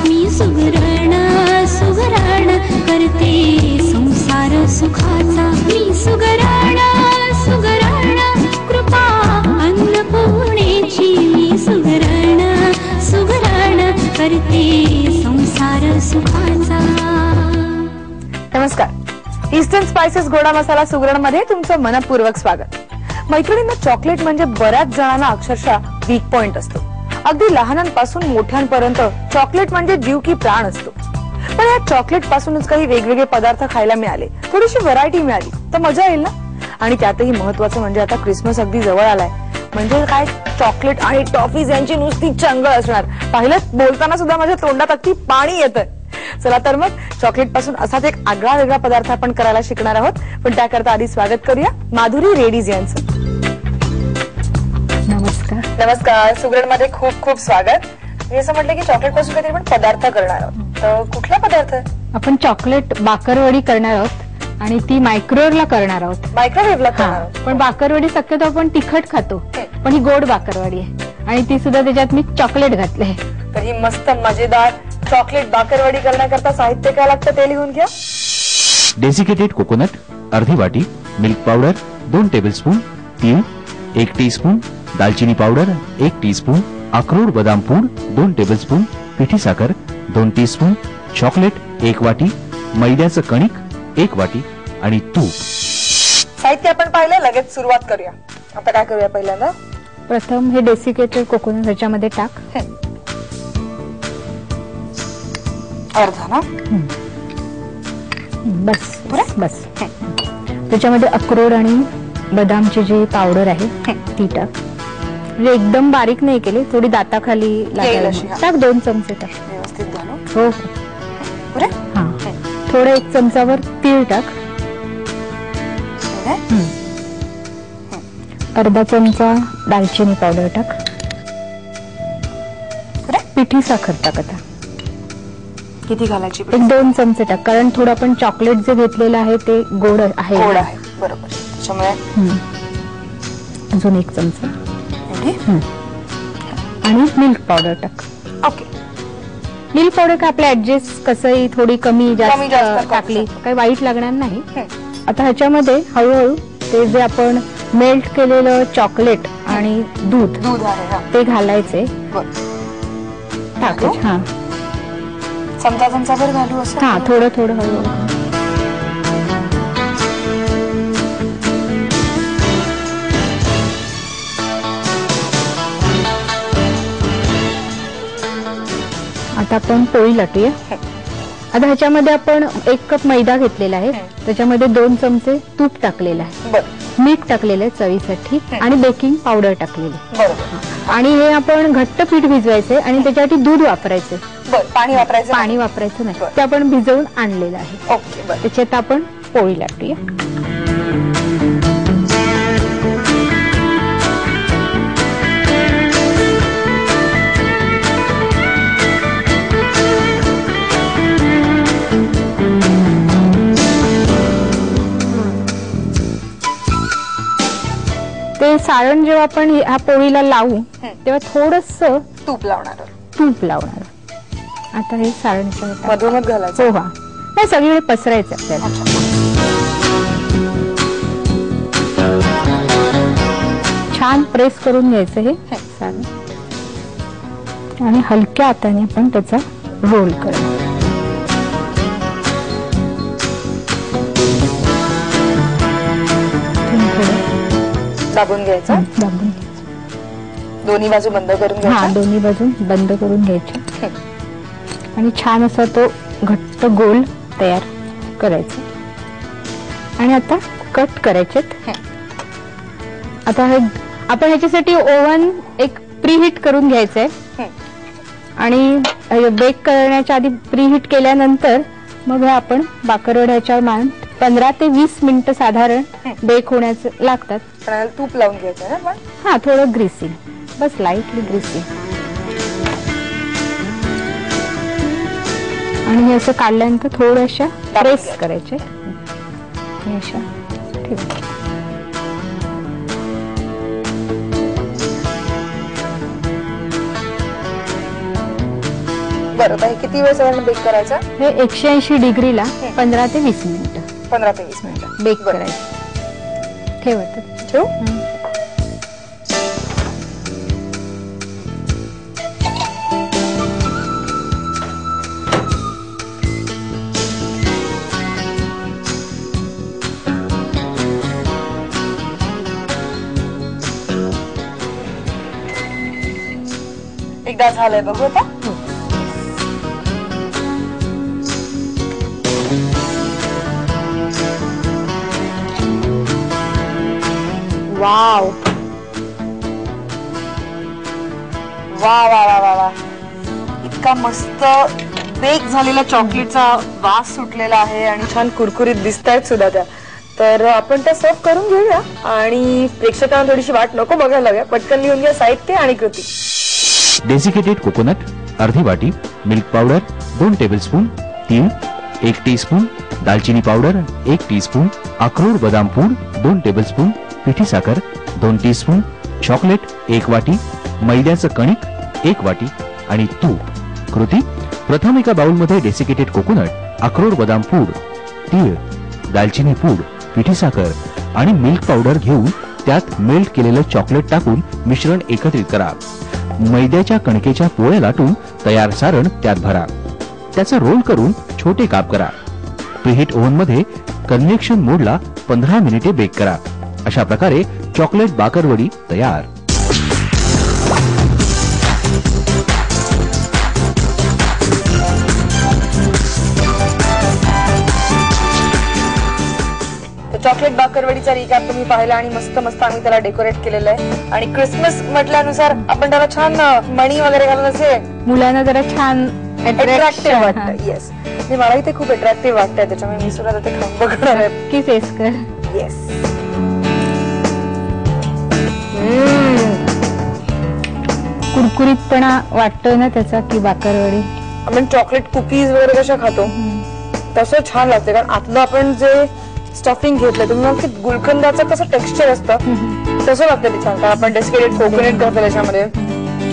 मी सुगरण सुगरण करते संसार सुखाचा मी सुगरण सुगरण कृपा अन्नपूर्णेची मी सुगरण सुगरण करते संसार सुखाचा। नमस्कार, ईस्टर्न स्पाइसेस गोडा मसाला सुगरण मध्ये तुमचं मनपूर्वक स्वागत। मैत्रिणींना चॉकलेट म्हणजे बऱ्याच जणांना अक्षरशः वीक पॉइंट असतो। अगदी लहानांपासून मोठ्यांपर्यंत चॉकलेट म्हणजे जीव की प्राण असतो। पण या चॉकलेट पासूनच काही वेगवेगळे पदार्थ खायला मिळाले, थोडीशी व्हरायटी मिळाली तर मजा येईल ना। आणि त्यातही महत्त्वाचं म्हणजे आता क्रिसमस अगदी जवळ आलाय, म्हणजे काय चॉकलेट आणि टॉफीज यांची नुसती चंगळ असणार। पाहिलं बोलताना सुद्धा माझ्या तोंडात अगदी पाणी येतंय। चला तर मग चॉकलेट पासून असाच एक आगळा वेगळा पदार्थ आपण करायला शिकणार आहोत, पण त्याकरता आधी स्वागत करूया माधुरी रेडीज यांचं। नमस्कार। नमस्कार, सुगरण मध्ये खूप खूप स्वागत। मी असं म्हटलं की चॉकलेट पासून काहीतरी पण पदार्थ करणार आहोत, तर कुठला पदार्थ? आपण चॉकलेट बाकरवडी करणार आहोत आणि ती मायक्रोवेव्हला करणार आहोत। मायक्रोवेव्हला करणार आहोत? पण बाकरवडी शक्यतो आपण तिखट खातो, पण ही गोड बाकरवडी आहे आणि ती सुद्धा त्याच्यात मी चॉकलेट घातले। तर ही मस्त मजेदार चॉकलेट बाकरवडी करण्याकरता साहित्य काय लागतं ते लिहून घ्या। डेसिकेटेड कोकोनट अर्धी वाटी, मिल्क पावडर 2 टेबलस्पून, तीळ 1 टीस्पून, दालचिनी पावडर 1 टीस्पून, अक्रोड बदाम पूड 2 टेबलस्पून, पिठी साखर 2 टीस्पून, चॉकलेट 1 वाटी, मैद्याचं कणिक 1 वाटी आणि तूप। साहित्य आपण पाहिलं, लगेच सुरुवात करूया। आता काय करूया पहिल्यांदा? प्रथम हे डेसिकेटेड कोकोनट ह्याच्यामध्ये टाक। अर्धा ना? बस बस। त्याच्यामध्ये अक्रोड आणि बदामची जी पावडर आहे ती टाक। म्हणजे एकदम बारीक नाही केली, थोडी दाताखाली लागेल। टाक 2 चमचे टाक, व्यवस्थित घालू। हो हो। हा, थोडं 1 चमचावर तीळ टाक। अर्धा चमचा दालचिनी पावडर टाक। पिठी साखर टाक। आता किती घालायची? 1-2 चमचे टाक, कारण थोडं आपण चॉकलेट जे घेतलेलं आहे ते गोड आहे। गोड आहे, बरोबर, त्याच्यामुळे अजून 1 चमचा आणि मिल्क पावडर टाक। ओके। मिल्क पावडर का आपल्या ऍडजस्ट कसंही थोडी कमी जास्त टाकली काही वाईट लागणार नाही। आता ह्याच्यामध्ये हळूहळू ते जे आपण मेल्ट केलेलं चॉकलेट आणि दूध ते घालायचे। टाकायचे। हा, चमचाभर घालू असं? हा, थोडं थोडं हळूहळू। आता आपण पोळी लाटूया। आता ह्याच्यामध्ये आपण 1 कप मैदा घेतलेला आहे, त्याच्यामध्ये 2 चमचे तूप टाकलेलं आहे, मीठ टाकलेलं आहे चवीसाठी आणि बेकिंग पावडर टाकलेली। आणि हे आपण घट्ट पीठ भिजवायचे आणि त्याच्यासाठी दूध वापरायचे। पाणी वापरायचं? पाणी वापरायचं नाही, ते आपण भिजवून आणलेलं आहे। ओके, त्याच्यात आपण पोळी लाटूया। ते सारण जेव्हा आपण ह्या पोळीला लावू तेव्हा थोडस तूप लावणार। आता हे सारण मधोमध घालायचं? हो, हा, नाही सगळीकडे पसरायचं आपल्याला। छान प्रेस करून घ्यायचं हे सारण आणि हलक्या हाताने आपण त्याचा रोल करायचा। दाबून घ्यायचं? दाबून दोन्ही बाजू बंद करून घ्यायच्या? हा, दोन्ही बाजू बंद करून घ्यायच्या आणि छान असा तो घट्ट गोल तयार करायचा आणि आता कट करायचे। आता हे आपण ह्याच्यासाठी ओव्हन एक प्रीहीट करून घ्यायचंय आणि बेक करण्याच्या आधी प्रीहीट केल्यानंतर मग आपण बाकरवड्याच्या मान 15 ते 20 मिनिटं साधारण बेक होण्यास लागतात। तूप लावून घ्यायचं ना पण? हा, थोडं ग्रीसी, बस लाईटली ग्रीसी। आणि हे असं काढल्यानंतर थोड्याशा प्रेस करायचे अशा ठेवायचे। बरं, आता हे किती वेळ साधारण बेक करायचं? हे 180 डिग्रीला 15 ते 20 मिनिटं 15 ते 20 मिनिटं बेक बरं. करायचं. ठेवत ठेवू? एकदा झालंय बघू आता. वाव, वा वा वा वा वा, इतका मस्त बेक झालेला चॉकलेटचा वास सुटलेला आहे आणि छान कुरकुरीत दिसत आहेत सुद्धा त्या. तर आपण त्या सर्व करून घेऊया आणि प्रेक्षकांना थोडीशी वाट नको बघायला लावूया. पटकन लिहून घ्या साहित्य आणि कृती. डेसिकेटेड कोकोनट अर्धी वाटी, मिल्क पावडर 2 टेबलस्पून, तीळ 1 टीस्पून, दालचिनी पावडर 1 टीस्पून, अक्रोड बदाम पूड 2 टेबलस्पून, पिठी साखर 2 टीस्पून, चॉकलेट 1 वाटी, मैद्याचं कणिक 1 वाटी आणि तूप. कृती: प्रथम एका बाउलमध्ये डेसिकेटेड कोकोनट, अक्रोड बदाम पूड, तीळ, दालचिनी पूड, पिठी साखर आणि मिल्क पावडर घेऊन त्यात मेल्ट केलेलं चॉकलेट टाकून मिश्रण एकत्रित करा. मैद्याच्या कणकेच्या पोळ्या लाटून तयार सारण त्यात भरा. त्याचा रोल करून छोटे काप करा. प्रीहीट ओव्हनमध्ये कन्व्हेक्शन मोडला 15 मिनिटे बेक करा. अशा प्रकारे चॉकलेट बाकरवडी तयार. चॉकलेट बाकरवडीचा रिकॅप तुम्ही पाहिला आणि मस्त मस्त आम्ही त्याला डेकोरेट केलेलं आहे. आणि क्रिसमस म्हटल्यानुसार आपण त्याला छान मणी वगैरे घालून असे मुलांना जरा छान अट्रॅक्टिव्ह वाटतं. येस, मलाही ते खूप अट्रॅक्टिव्ह वाटतंय, त्याच्यामुळे मी सुद्धा ते खाऊन बघणार आहे. की फेस कर. येस, कुरकुरीतपणा वाटतोय ना त्याचा की बाकरवडी. आपण चॉकलेट कुकीज वगैरे कशा खातो तसं छान लागते. कारण आतलं आपण जे स्टफिंग घेतलं तुम्ही मग गुलकंदाचं कसं टेक्स्चर असतं तसं लागतं ते छान. कारण आपण डेसिकेटेड कोकोनट करतो त्याच्यामध्ये,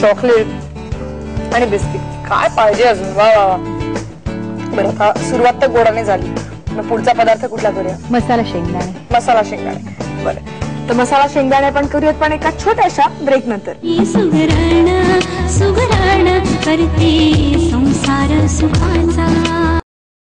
चॉकलेट आणि बिस्किट, काय पाहिजे अजून. वा वा वा. बरं, आता सुरुवात तर गोडाने झाली, मग पुढचा पदार्थ कुठला करूया? मसाला शेंगदाणे. मसाला शेंगदाणे. बरं, तर मसाला शेंगदाणे पण करूयात, पण एका छोट्याशा ब्रेक नंतर. सुगरण सुगरण करते संसार सुखाचा.